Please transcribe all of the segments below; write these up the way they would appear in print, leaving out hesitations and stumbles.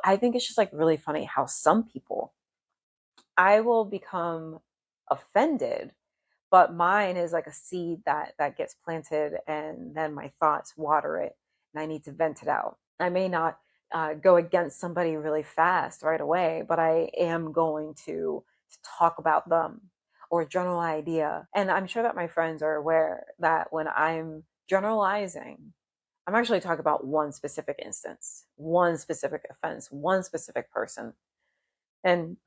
I think it's just like really funny how some people, I will become offended, but mine is like a seed that gets planted, and then my thoughts water it, and I need to vent it out. I may not go against somebody really fast right away, but I am going to talk about them or general idea. And I'm sure that my friends are aware that when I'm generalizing, I'm actually talking about one specific instance, one specific offense, one specific person, and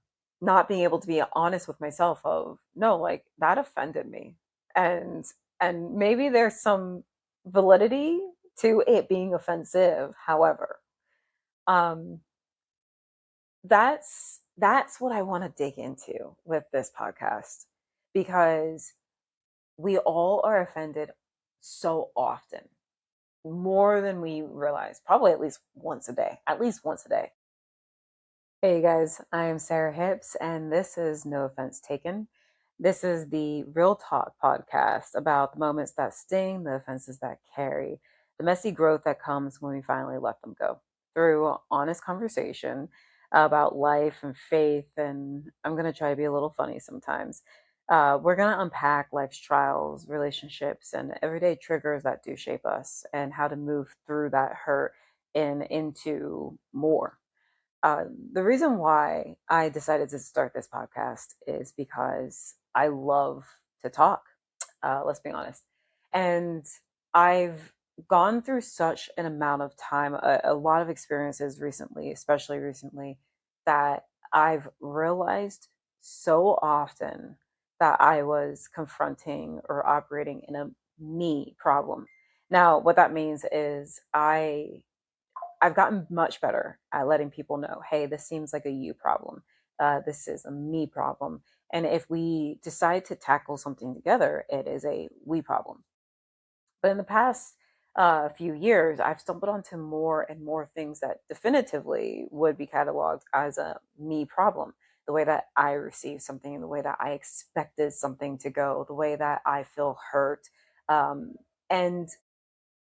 not being able to be honest with myself of no, like that offended me. And and maybe there's some validity to it being offensive. However, um that's what I want to dig into with this podcast, because we all are offended so often, more than we realize, probably at least once a day. Hey guys, I am Sarah Hips, and this is No Offense Taken. This is the Real Talk podcast about the moments that sting, the offenses that carry, the messy growth that comes when we finally let them go. Through honest conversation about life and faith, and I'm going to try to be a little funny sometimes. We're going to unpack life's trials, relationships, and everyday triggers that do shape us, and how to move through that hurt and into more. The reason why I decided to start this podcast is because I love to talk. Let's be honest. And I've gone through such an amount of time, a lot of experiences recently, especially recently, that I've realized so often that I was confronting or operating in a me problem. Now, what that means is I've gotten much better at letting people know, hey, this seems like a you problem. This is a me problem. And if we decide to tackle something together, it is a we problem. But in the past few years, I've stumbled onto more and more things that definitively would be cataloged as a me problem. The way that I receive something, the way that I expected something to go, the way that I feel hurt. Um, and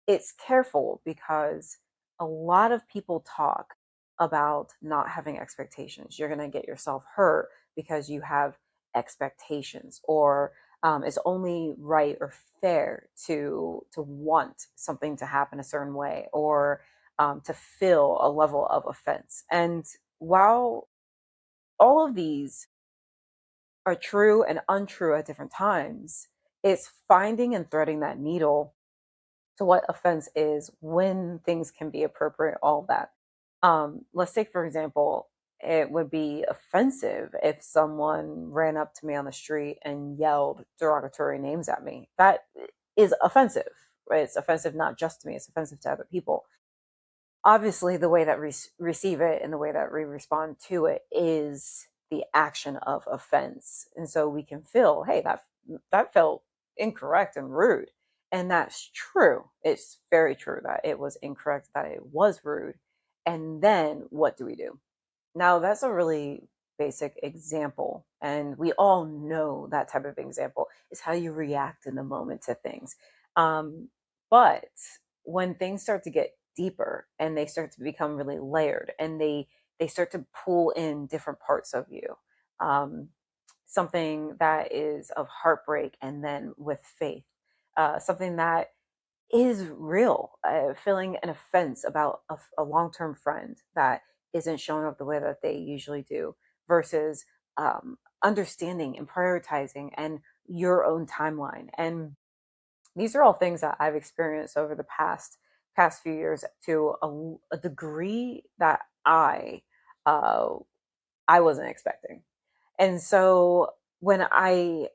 it's careful because a lot of people talk about not having expectations. You're going to get yourself hurt because you have expectations, or it's only right or fair to want something to happen a certain way, or to feel a level of offense. And while all of these are true and untrue at different times, it's finding and threading that needle to what offense is, when things can be appropriate, all that. Let's take, for example, it would be offensive if someone ran up to me on the street and yelled derogatory names at me. That is offensive, right? It's offensive not just to me, it's offensive to other people. Obviously, the way that we receive it and the way that we respond to it is the action of offense. And so we can feel, hey, that felt incorrect and rude. And that's true. It's very true that it was incorrect, that it was rude. And then what do we do? Now, that's a really basic example. And we all know that type of example is how you react in the moment to things. Um, but when things start to get deeper and they start to become really layered, and they start to pull in different parts of you, um, something that is of heartbreak and then with faith, something that is real, feeling an offense about a long-term friend that isn't showing up the way that they usually do, versus understanding and prioritizing and your own timeline. And these are all things that I've experienced over the past few years to a degree that uh, I wasn't expecting. And so when I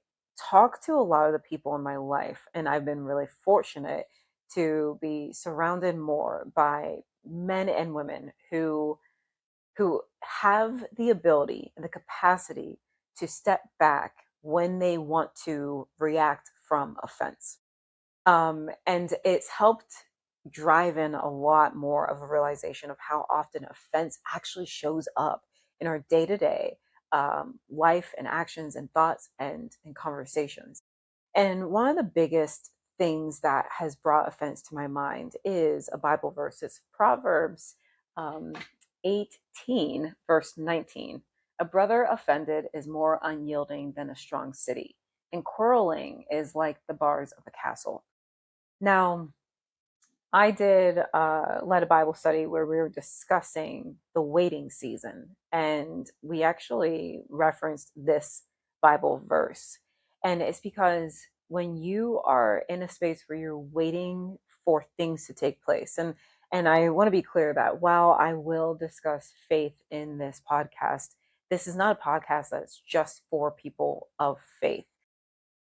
talk to a lot of the people in my life, and I've been really fortunate to be surrounded more by men and women who have the ability and the capacity to step back when they want to react from offense. And it's helped drive in a lot more of a realization of how often offense actually shows up in our day to day life and actions and thoughts and conversations. And one of the biggest things that has brought offense to my mind is a Bible verse. It's Proverbs. Um, 18, verse 19. A brother offended is more unyielding than a strong city, and quarreling is like the bars of a castle. Now, I did led a Bible study where we were discussing the waiting season, and we actually referenced this Bible verse. And it's because when you are in a space where you're waiting for things to take place, and I want to be clear that while I will discuss faith in this podcast, this is not a podcast that's just for people of faith.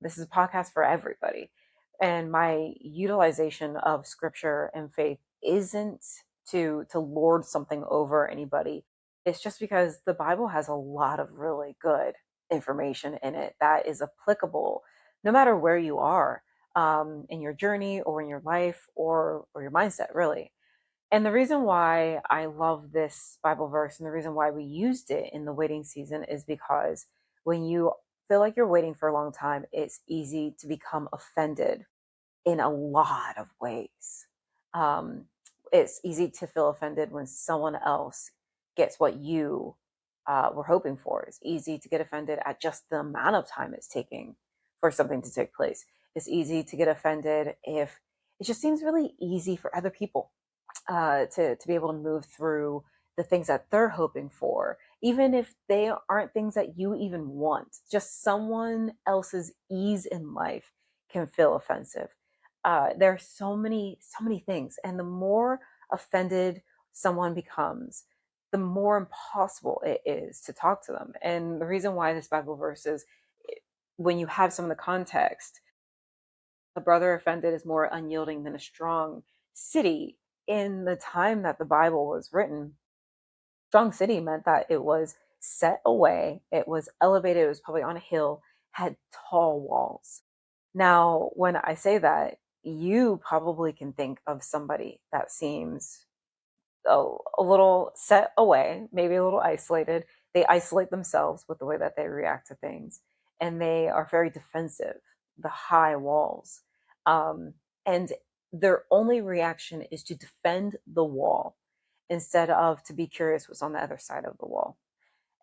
This is a podcast for everybody. And my utilization of scripture and faith isn't to lord something over anybody. It's just because the Bible has a lot of really good information in it that is applicable no matter where you are, in your journey or in your life, or your mindset, really. And the reason why I love this Bible verse and the reason why we used it in the waiting season is because when you feel like you're waiting for a long time, it's easy to become offended in a lot of ways. Um, it's easy to feel offended when someone else gets what you were hoping for. It's easy to get offended at just the amount of time it's taking for something to take place. It's easy to get offended if it just seems really easy for other people to be able to move through the things that they're hoping for, even if they aren't things that you even want. Just someone else's ease in life can feel offensive. There are so many things, and the more offended someone becomes, the more impossible it is to talk to them. And the reason why this Bible verse is, when you have some of the context, a brother offended is more unyielding than a strong city. In the time that the Bible was written, strong city meant that it was set away, it was elevated, it was probably on a hill, had tall walls. Now, when I say that, you probably can think of somebody that seems a little set away, maybe a little isolated. They isolate themselves with the way that they react to things, and they are very defensive, the high walls. And their only reaction is to defend the wall instead of to be curious what's on the other side of the wall.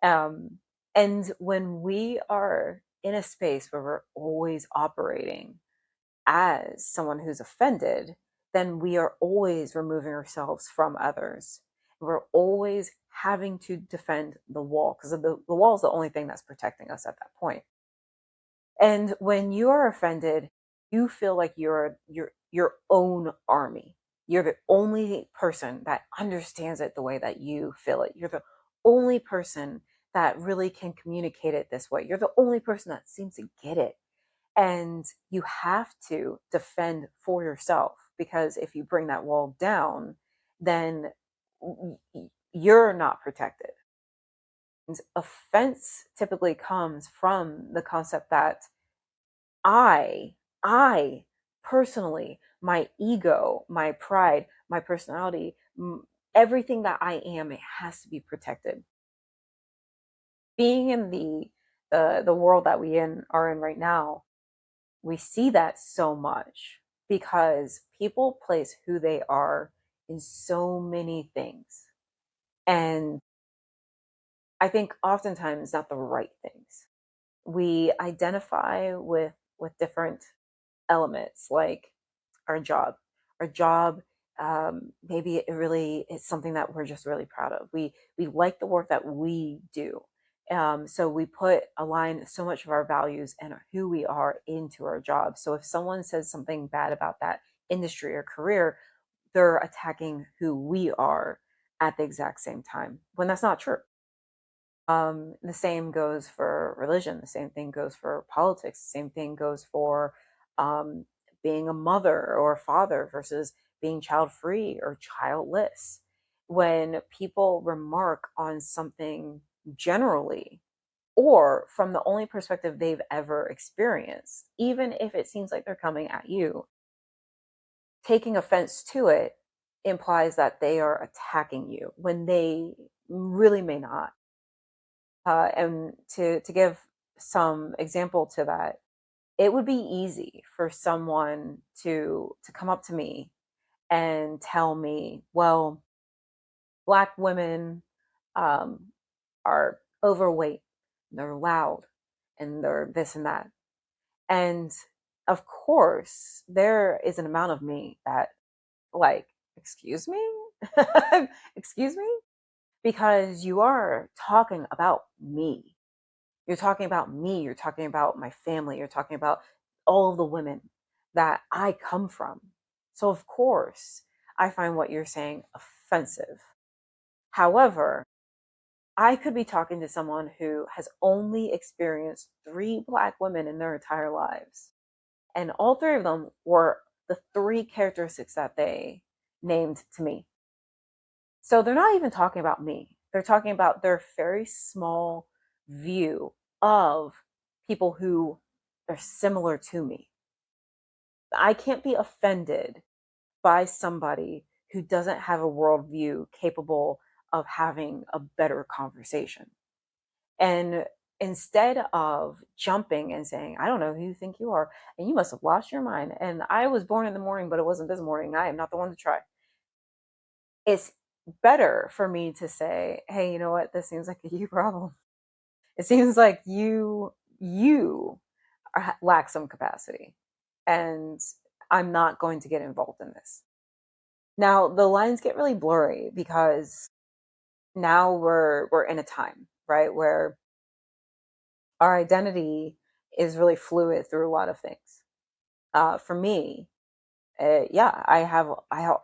Um, and when we are in a space where we're always operating as someone who's offended, then we are always removing ourselves from others. We're always having to defend the wall because the wall is the only thing that's protecting us at that point. And when you are offended, you feel like you're your own army. You're the only person that understands it the way that you feel it. You're the only person that really can communicate it this way. You're the only person that seems to get it. And you have to defend for yourself, because if you bring that wall down, then you're not protected. And offense typically comes from the concept that I, I personally, my ego, my pride, my personality, everything that I am, it has to be protected. Being in the world that are in right now, we see that so much because people place who they are in so many things. And I think oftentimes not the right things. We identify with different elements like our job. Our job, maybe it really is something that we're just really proud of. We like the work that we do. So we align so much of our values and who we are into our job. So if someone says something bad about that industry or career, they're attacking who we are at the exact same time, when that's not true. The same goes for religion. The same thing goes for politics. The same thing goes for um, being a mother or a father versus being child free or childless. When people remark on something generally or from the only perspective they've ever experienced, even if it seems like they're coming at you, taking offense to it implies that they are attacking you when they really may not. And to give some example to that, it would be easy for someone to come up to me and tell me, well, Black women um, are overweight, they're loud, and they're this and that. And of course, there is an amount of me that, like, excuse me? Excuse me? Because you are talking about me. You're talking about me. You're talking about my family. You're talking about all of the women that I come from. So, of course, I find what you're saying offensive. However, I could be talking to someone who has only experienced three Black women in their entire lives. And all three of them were the three characteristics that they named to me. So they're not even talking about me. They're talking about their very small view of people who are similar to me. I can't be offended by somebody who doesn't have a worldview capable of having a better conversation. And instead of jumping and saying, I don't know who you think you are, and you must have lost your mind. And I was born in the morning, but it wasn't this morning. I am not the one to try. It's better for me to say, hey, you know what? This seems like a you problem. It seems like you lack some capacity, and I'm not going to get involved in this. Now the lines get really blurry because now we're in a time, right, where our identity is really fluid through a lot of things. For me, yeah, I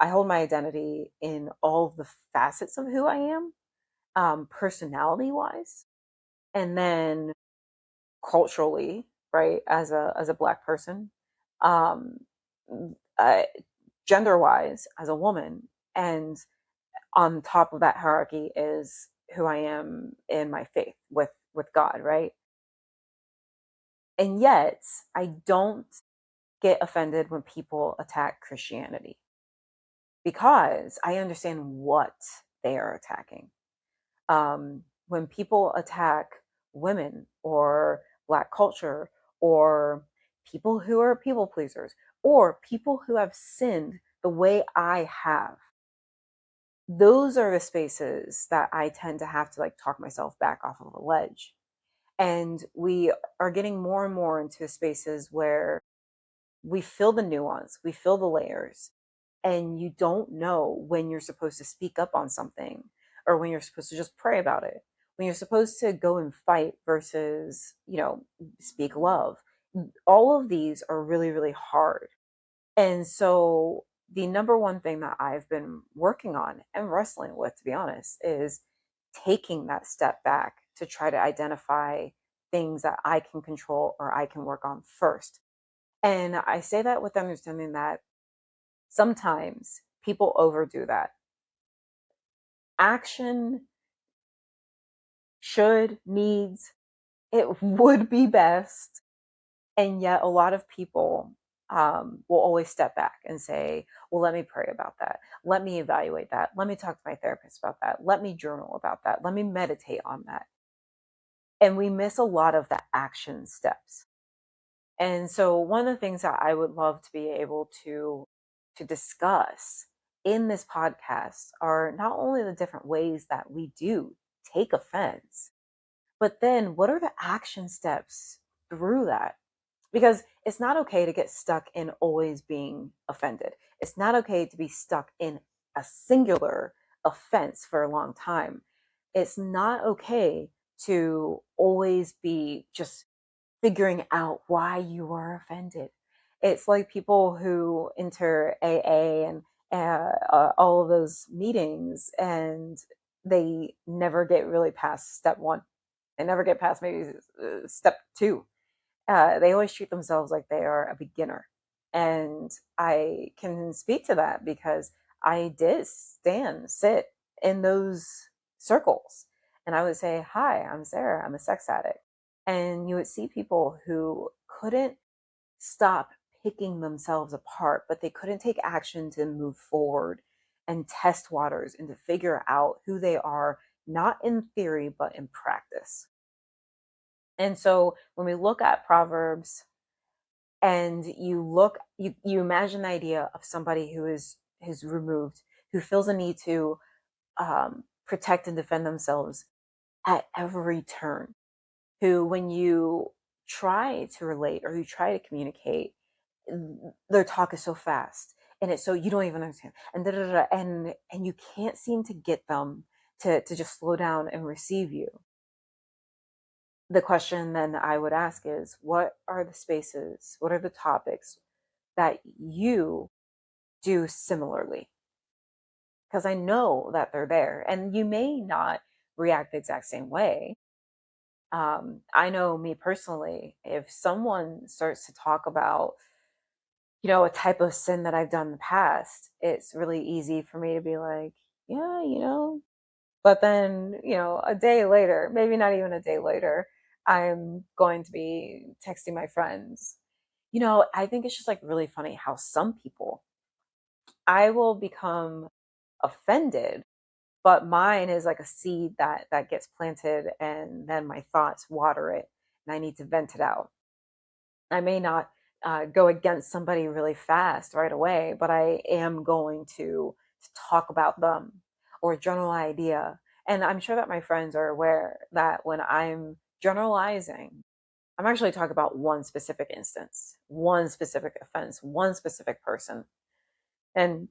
hold my identity in all of the facets of who I am, personality wise, and then culturally, right, as a Black person, um, uh, gender wise as a woman, and on top of that hierarchy is who I am in my faith with God, right? And yet, I don't get offended when people attack Christianity because I understand what they are attacking. When people attack women or Black culture or people who are people pleasers or people who have sinned the way I have, those are the spaces that I tend to have to like talk myself back off of a ledge. And we are getting more and more into spaces where we feel the nuance, we feel the layers, and you don't know when you're supposed to speak up on something or when you're supposed to just pray about it, when you're supposed to go and fight versus, speak love. All of these are really, really hard. And so, the number one thing that I've been working on and wrestling with, to be honest, is taking that step back to try to identify things that I can control or I can work on first. And I say that with understanding that sometimes people overdo that. Action should, needs, it would be best. And yet, a lot of people will always step back and say, well, let me pray about that. Let me evaluate that. Let me talk to my therapist about that. Let me journal about that. Let me meditate on that. And we miss a lot of the action steps. And so one of the things that I would love to be able to discuss in this podcast are not only the different ways that we do take offense, but then what are the action steps through that? Because it's not okay to get stuck in always being offended. It's not okay to be stuck in a singular offense for a long time. It's not okay to always be just figuring out why you are offended. It's like people who enter AA and all of those meetings and they never get really past step one. They never get past maybe step two. They always treat themselves like they are a beginner. And I can speak to that because I did sit in those circles. And I would say, hi, I'm Sarah, I'm a sex addict. And you would see people who couldn't stop picking themselves apart, but they couldn't take action to move forward and test waters and to figure out who they are, not in theory, but in practice. And so when we look at Proverbs and you imagine the idea of somebody who is removed, who feels a need to protect and defend themselves at every turn, who, when you try to relate or you try to communicate, their talk is so fast and it's so you don't even understand, and da, da, da, da, and you can't seem to get them to just slow down and receive you. The question then I would ask is, what are the spaces, what are the topics that you do similarly? Because I know that they're there and you may not react the exact same way. I know me personally, if someone starts to talk about, a type of sin that I've done in the past, it's really easy for me to be like, yeah, but then, a day later, maybe not even a day later, I'm going to be texting my friends. I think it's just like really funny how some people, I will become offended, but mine is like a seed that gets planted and then my thoughts water it and I need to vent it out. I may not go against somebody really fast right away, but I am going to talk about them or a general idea. And I'm sure that my friends are aware that when I'm generalizing, I'm actually talking about one specific instance, one specific offense, one specific person, and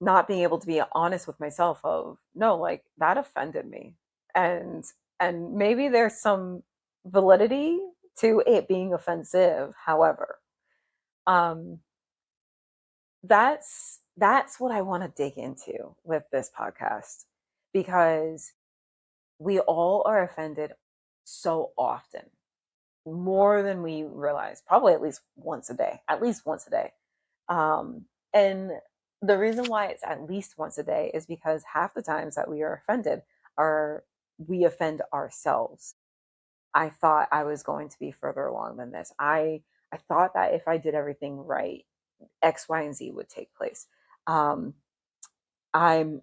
not being able to be honest with myself of, no, like that offended me. And maybe there's some validity to it being offensive. However, um that's what I want to dig into with this podcast, because we all are offended so often, more than we realize, probably at least once a day. And the reason why it's at least once a day is because half the times that we are offended are we offend ourselves. I thought I was going to be further along than this. I thought that if I did everything right, X, Y, and Z would take place. Um, I'm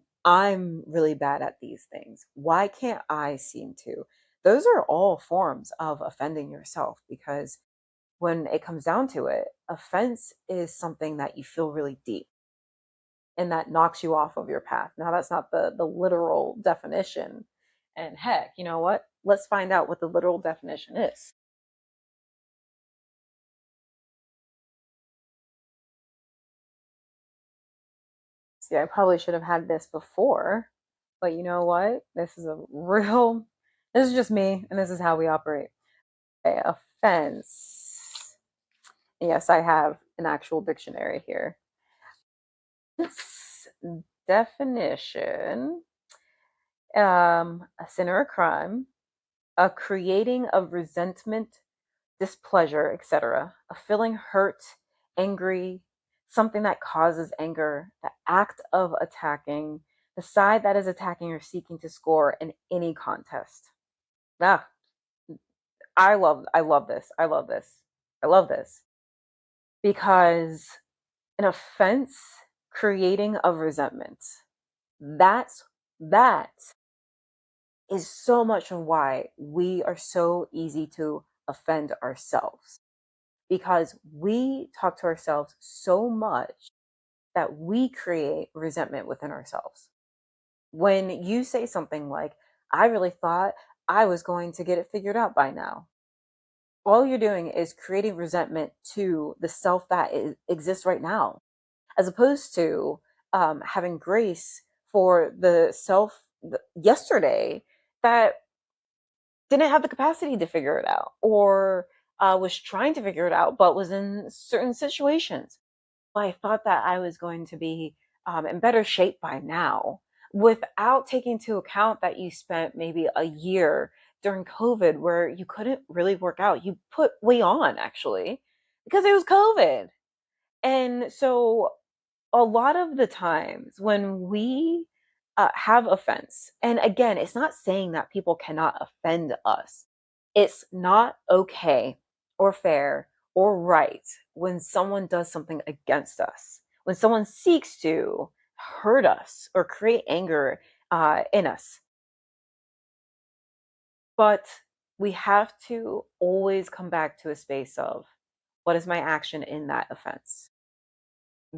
really bad at these things. Why can't I seem to? Those are all forms of offending yourself, because when it comes down to it, offense is something that you feel really deep and that knocks you off of your path. Now, that's not the literal definition. And heck, you know what? Let's find out what the literal definition is. See, I probably should have had this before, but you know what? This is just me, and this is how we operate. Okay, offense. Yes, I have an actual dictionary here. Its definition: a sin or a crime, a creating of resentment, displeasure, etc., a feeling hurt, angry, something that causes anger, the act of attacking, the side that is attacking or seeking to score in any contest. Ah, I love this. I love this. I love this because an offense creating of resentment. That's that is so much of why we are so easy to offend ourselves, because we talk to ourselves so much that we create resentment within ourselves. When you say something like, I really thought I was going to get it figured out by now, all you're doing is creating resentment to the self that exists right now, as opposed to having grace for the self yesterday that didn't have the capacity to figure it out, or was trying to figure it out but was in certain situations. Well, I thought that I was going to be in better shape by now, without taking into account that you spent maybe a year during COVID where you couldn't really work out. You put weight on, actually, because it was COVID. And so a lot of the times when we have offense, and again, it's not saying that people cannot offend us, it's not okay or fair or right when someone does something against us, when someone seeks to hurt us or create anger in us. But we have to always come back to a space of, what is my action in that offense?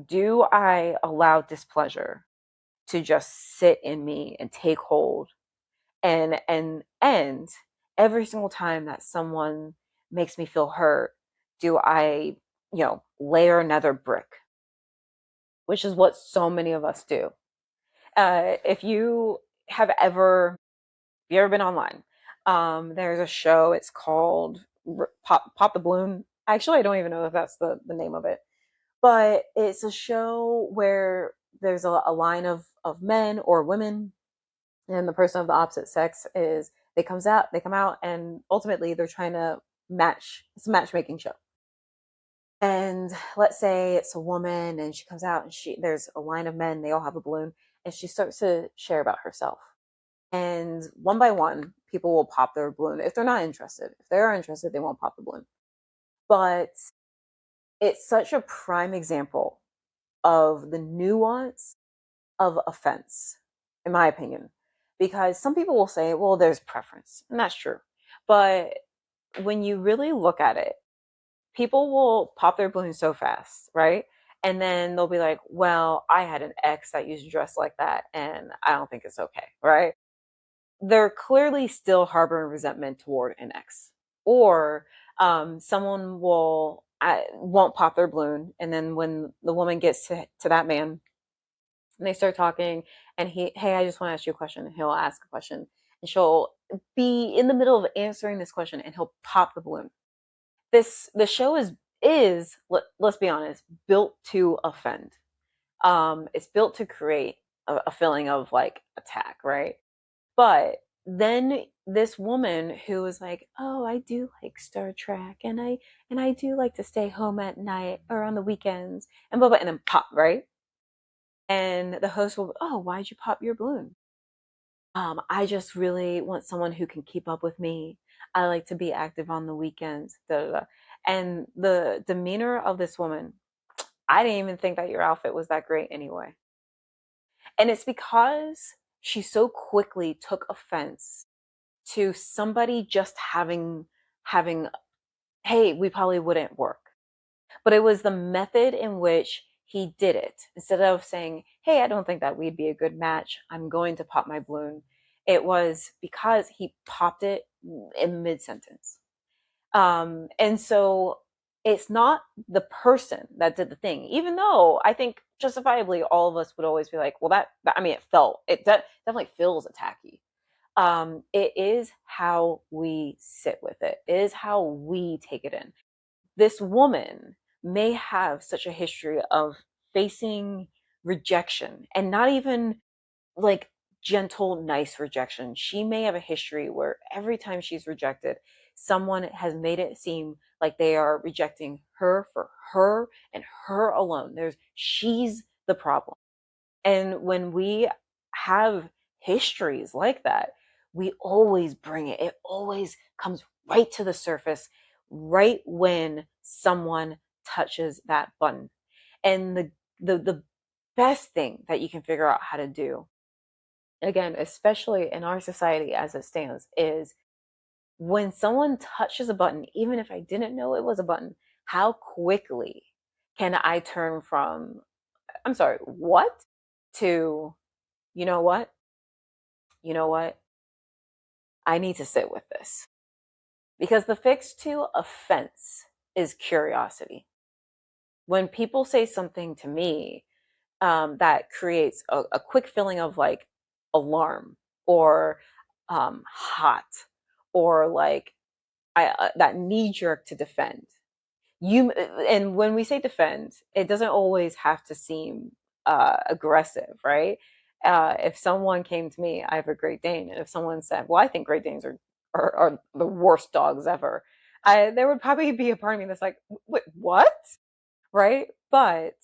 Do I allow displeasure? to just sit in me and take hold. And every single time that someone makes me feel hurt, do I, layer another brick, which is what so many of us do. If you have ever, if you ever been online, there's a show. It's called Pop the Balloon. Actually, I don't even know if that's the name of it, but it's a show where there's a line of men or women, and the person of the opposite sex is they come out, and ultimately they're trying to match. It's a matchmaking show. And let's say it's a woman and she comes out and she there's a line of men, they all have a balloon, and she starts to share about herself. And one by one, people will pop their balloon if they're not interested. If they are interested, they won't pop the balloon. But it's such a prime example of the nuance of offense, in my opinion. Because some people will say, well, there's preference, and that's true. But when you really look at it, people will pop their balloon so fast, right? And then they'll be like, well, I had an ex that used to dress like that, and I don't think it's okay, right? They're clearly still harboring resentment toward an ex. Or someone won't pop their balloon, and then when the woman gets to that man, and they start talking, and hey, I just want to ask you a question. And he'll ask a question, and she'll be in the middle of answering this question, and he'll pop the balloon. The show let's be honest, built to offend. It's built to create a feeling of like attack, right? But then this woman who was like, "Oh, I do like Star Trek, and I do like to stay home at night or on the weekends," and blah blah, and then pop, right? And the host will, "Oh, why'd you pop your balloon?" I just really want someone who can keep up with me. I like to be active on the weekends. Da, da, da. And the demeanor of this woman, I didn't even think that your outfit was that great anyway. And it's because she so quickly took offense to somebody just having, hey, we probably wouldn't work. But it was the method in which he did it. Instead of saying, hey, I don't think that we'd be a good match, I'm going to pop my balloon. It was because he popped it in mid sentence. And so it's not the person that did the thing, even though I think justifiably all of us would always be like, well, I mean, it definitely feels attacky. It is how we sit with it. It is how we take it in. This woman may have such a history of facing rejection, and not even like gentle, nice rejection. She may have a history where every time she's rejected, someone has made it seem like they are rejecting her for her and her alone. She's the problem. And when we have histories like that, we always bring it. It always comes right to the surface right when someone touches that button. And the best thing that you can figure out how to do, again, especially in our society as it stands, is when someone touches a button, even if I didn't know it was a button, how quickly can I turn from, I'm sorry, what? To, you know what? You know what? I need to sit with this. Because the fix to offense is curiosity. When people say something to me that creates a quick feeling of like alarm, or hot, or like that knee jerk to defend, and when we say defend, it doesn't always have to seem aggressive, right? If someone came to me, I have a Great Dane, and if someone said, well, I think Great Danes are the worst dogs ever, there would probably be a part of me that's like, wait, what? Right? But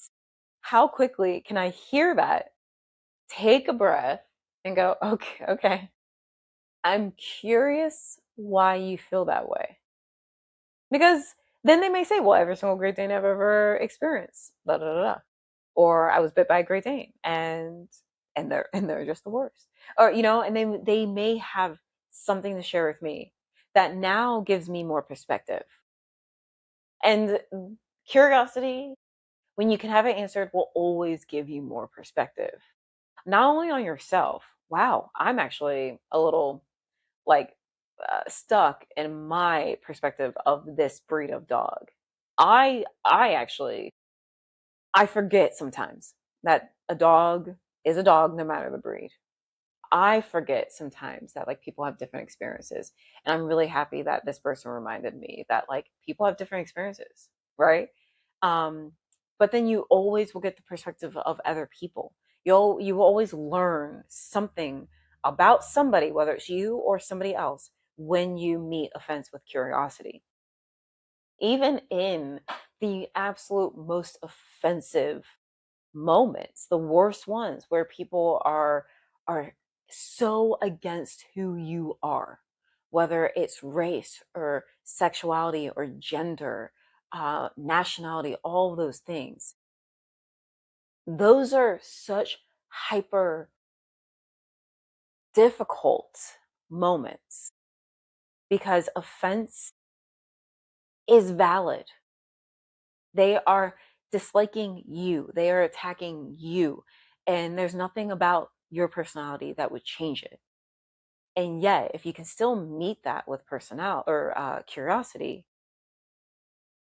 how quickly can I hear that, take a breath, and go, okay, okay, I'm curious why you feel that way. Because then they may say, well, every single Great Dane I've ever experienced, da da da da. Or I was bit by a Great Dane, and they're just the worst. Or, and they may have something to share with me that now gives me more perspective. And curiosity, when you can have it answered, will always give you more perspective. not only on yourself. Wow, I'm actually a little like stuck in my perspective of this breed of dog. I actually I forget sometimes that a dog is a dog no matter the breed. I forget sometimes that like people have different experiences. And I'm really happy that this person reminded me that like people have different experiences, right? Um, but then you always will get the perspective of other people. You will always learn something about somebody, whether it's you or somebody else, when you meet a fence with curiosity. Even in the absolute most offensive moments, the worst ones where people are so against who you are, whether it's race or sexuality or gender, nationality, all of those things. Those are such hyper difficult moments because offense is valid. They are disliking you, they are attacking you, and there's nothing about your personality that would change it. And yet, if you can still meet that with personality or curiosity,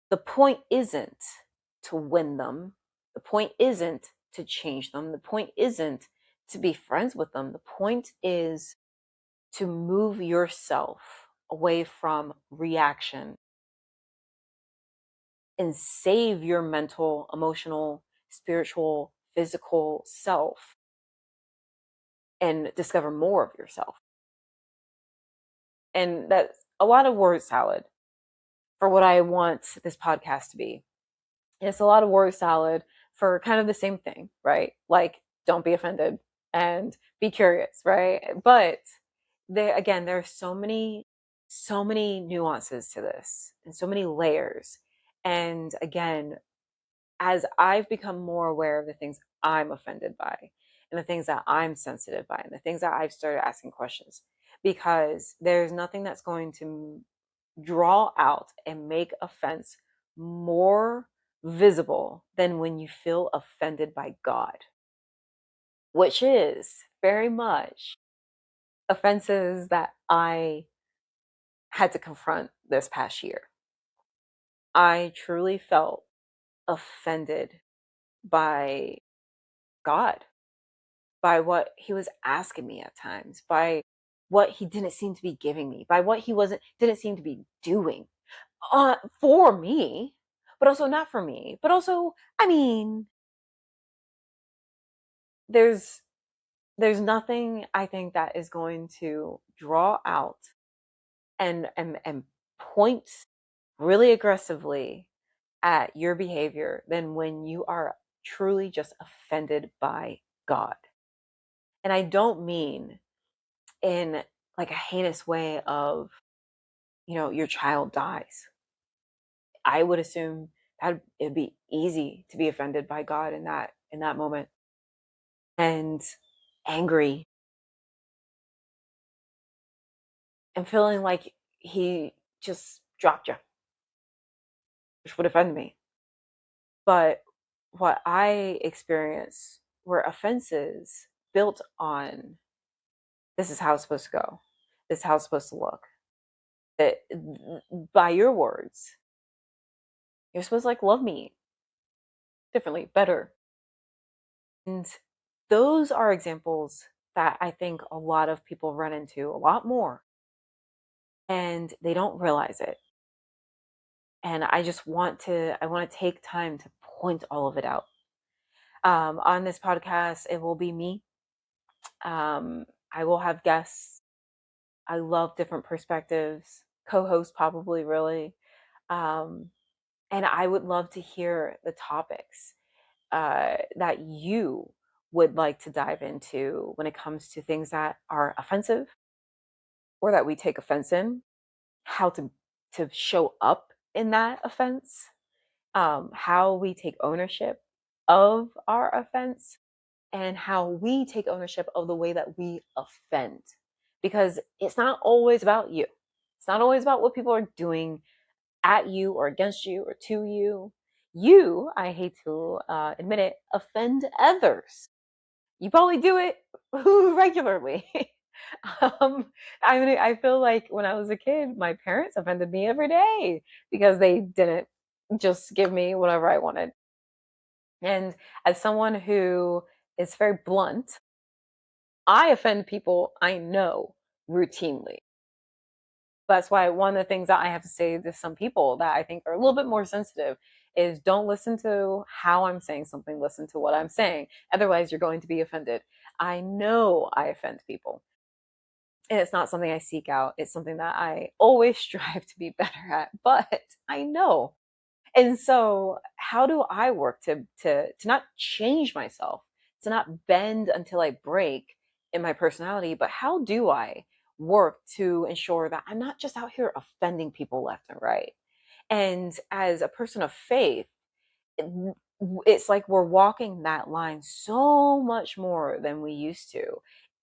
the point isn't to win them. The point isn't to change them. The point isn't to be friends with them. The point is to move yourself away from reaction and save your mental, emotional, spiritual, physical self and discover more of yourself. And that's a lot of word salad for what I want this podcast to be. And it's a lot of word salad for kind of the same thing, right? Like, don't be offended and be curious, right? But there again, there are so many nuances to this and so many layers. And again, as I've become more aware of the things I'm offended by and the things that I'm sensitive by and the things that I've started asking questions, because there's nothing that's going to draw out and make offense more visible than when you feel offended by God, which is very much offenses that I had to confront this past year. I truly felt offended by God, by what he was asking me at times, by what he didn't seem to be giving me, by what he wasn't didn't seem to be doing for me, but also not for me. But also, I mean, there's there's nothing I think that is going to draw out and point really aggressively at your behavior than when you are truly just offended by God. And I don't mean in like a heinous way of, your child dies. I would assume that it'd be easy to be offended by God in that moment and angry and feeling like he just dropped you, which would offend me. But what I experienced were offenses built on this is how it's supposed to go. This is how it's supposed to look. That by your words, you're supposed to like love me differently, better. And those are examples that I think a lot of people run into a lot more and they don't realize it. And I want to take time to point all of it out. On this podcast, it will be me. I will have guests. I love different perspectives, co-host probably really. Um, and I would love to hear the topics that you would like to dive into when it comes to things that are offensive or that we take offense in, how to show up in that offense, how we take ownership of our offense, and how we take ownership of the way that we offend. Because it's not always about you. It's not always about what people are doing at you or against you or to you. You, I hate to admit it, offend others. You probably do it regularly. um, I mean, I feel like when I was a kid, my parents offended me every day because they didn't just give me whatever I wanted. And as someone who is very blunt, I offend people I know routinely. That's why one of the things that I have to say to some people that I think are a little bit more sensitive is don't listen to how I'm saying something, listen to what I'm saying. Otherwise, you're going to be offended. I know I offend people. And it's not something I seek out. It's something that I always strive to be better at, but I know. And so how do I work to not change myself, to not bend until I break in my personality, but how do I work to ensure that I'm not just out here offending people left and right? And as a person of faith, it's like we're walking that line so much more than we used to.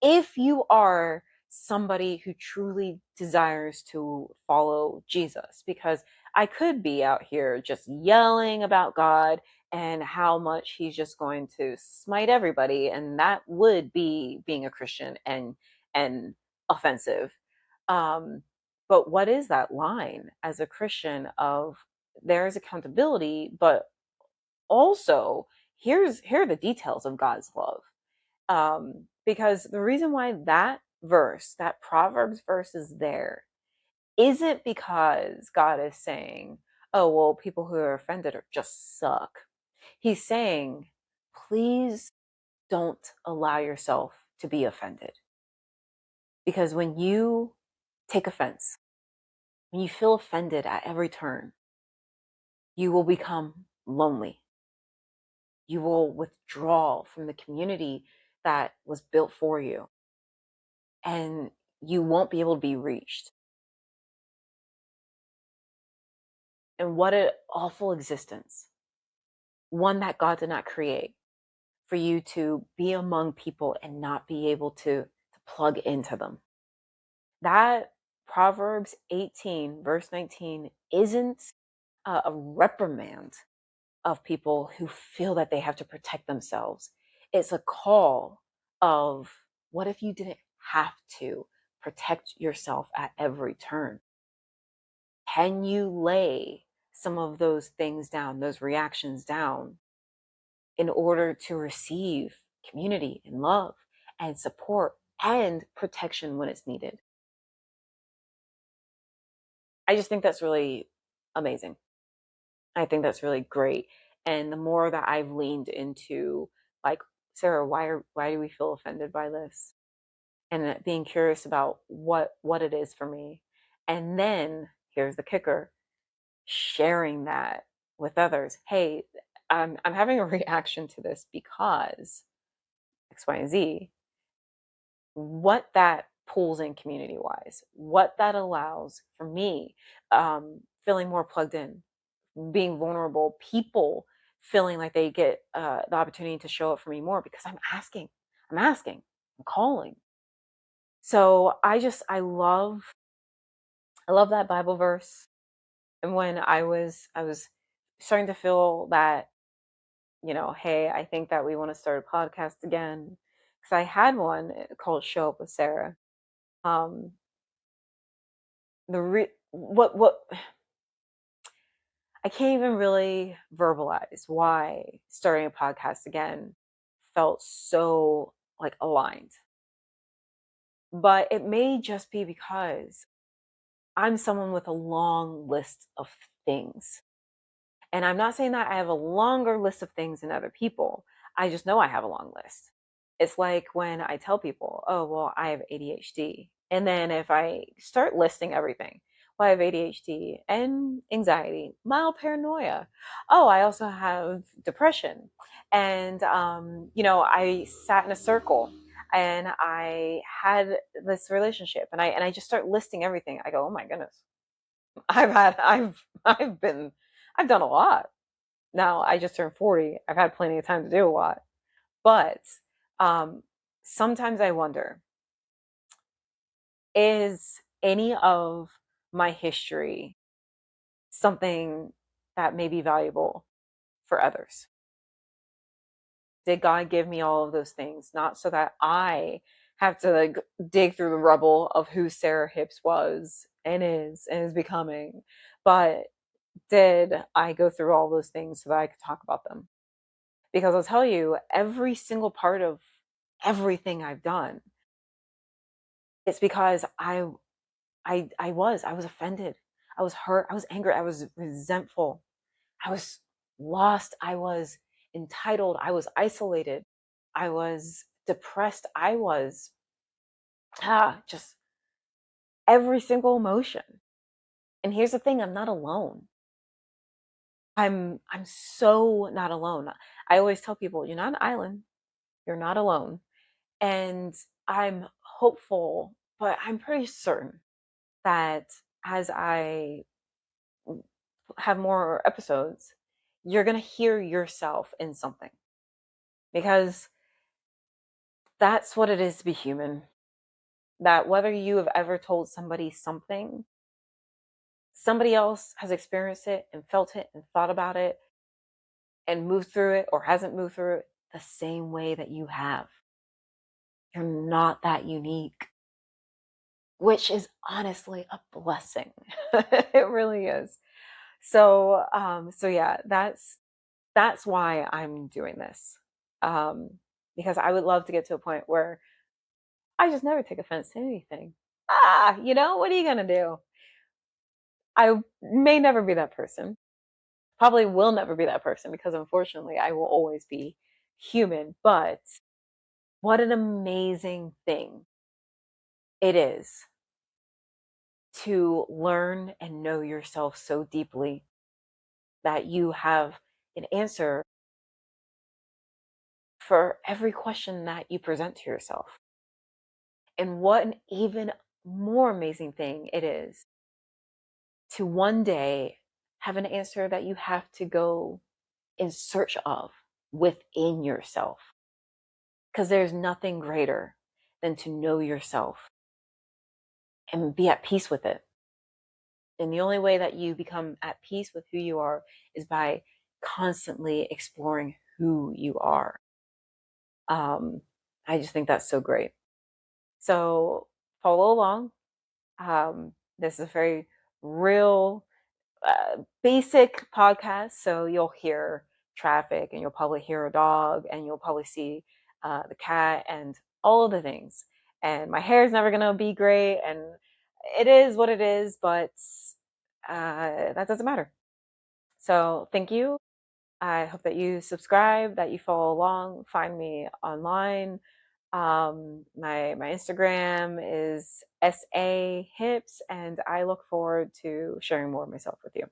If you are somebody who truly desires to follow Jesus, because I could be out here just yelling about God and how much he's just going to smite everybody, and that would be being a Christian and offensive. Um, but what is that line as a Christian of there's accountability, but also here are the details of God's love. Because the reason why that verse, that Proverbs verse is there, isn't because God is saying, oh, well, people who are offended are just suck. He's saying, please don't allow yourself to be offended. Because when you take offense, when you feel offended at every turn, you will become lonely. You will withdraw from the community that was built for you, and you won't be able to be reached. And what an awful existence, one that God did not create, for you to be among people and not be able to plug into them. That Proverbs 18, verse 19, isn't a reprimand of people who feel that they have to protect themselves. It's a call of what if you didn't have to protect yourself at every turn? Can you lay some of those things down, those reactions down, in order to receive community and love and support and protection when it's needed? I just think that's really amazing. I think that's really great. And the more that I've leaned into, like, Sarah, why do we feel offended by this? And being curious about what it is for me. And then here's the kicker, sharing that with others. Hey, I'm having a reaction to this because X, Y, and Z. What that pulls in community wise, what that allows for me, feeling more plugged in, being vulnerable, people feeling like they get the opportunity to show up for me more because I'm asking, I'm calling. So I love that Bible verse. And when I was starting to feel that, hey, I think that we want to start a podcast again. Because I had one called Show Up with Sarah. Um, what I can't even really verbalize why starting a podcast again felt so like aligned. But it may just be because I'm someone with a long list of things. And I'm not saying that I have a longer list of things than other people. I just know I have a long list. It's like when I tell people, oh, well, I have ADHD. And then if I start listing everything, well, I have ADHD and anxiety, mild paranoia. Oh, I also have depression. And, I sat in a circle and I had this relationship and I just start listing everything. I go, oh my goodness, I've been, I've done a lot. Now I just turned 40. I've had plenty of time to do a lot. But um, sometimes I wonder, is any of my history something that may be valuable for others? Did God give me all of those things? Not so that I have to like dig through the rubble of who Sarah Hips was and is becoming, but did I go through all those things so that I could talk about them? Because I'll tell you, every single part of everything I've done, it's because I was offended. I was hurt. I was angry. I was resentful. I was lost. I was entitled. I was isolated. I was depressed. I was just every single emotion. And here's the thing, I'm not alone. I'm so not alone. I always tell people, you're not an island. You're not alone. And I'm hopeful, but I'm pretty certain that as I have more episodes, you're going to hear yourself in something, because that's what it is to be human. That whether you have ever told somebody something, somebody else has experienced it and felt it and thought about it and moved through it or hasn't moved through it the same way that you have. You're not that unique, which is honestly a blessing. It really is. So yeah, that's why I'm doing this. Um, because I would love to get to a point where I just never take offense to anything. What are you gonna do? I may never be that person. Probably will never be that person because unfortunately I will always be human. But what an amazing thing it is to learn and know yourself so deeply that you have an answer for every question that you present to yourself. And what an even more amazing thing it is to one day have an answer that you have to go in search of within yourself. Because there's nothing greater than to know yourself and be at peace with it. And the only way that you become at peace with who you are is by constantly exploring who you are. Um, I just think that's so great. So follow along. This is a very real, basic podcast. So you'll hear traffic and you'll probably hear a dog and you'll probably see the cat and all of the things. And my hair is never going to be great. And it is what it is, but that doesn't matter. So thank you. I hope that you subscribe, that you follow along, find me online. My Instagram is SA Hips, and I look forward to sharing more of myself with you.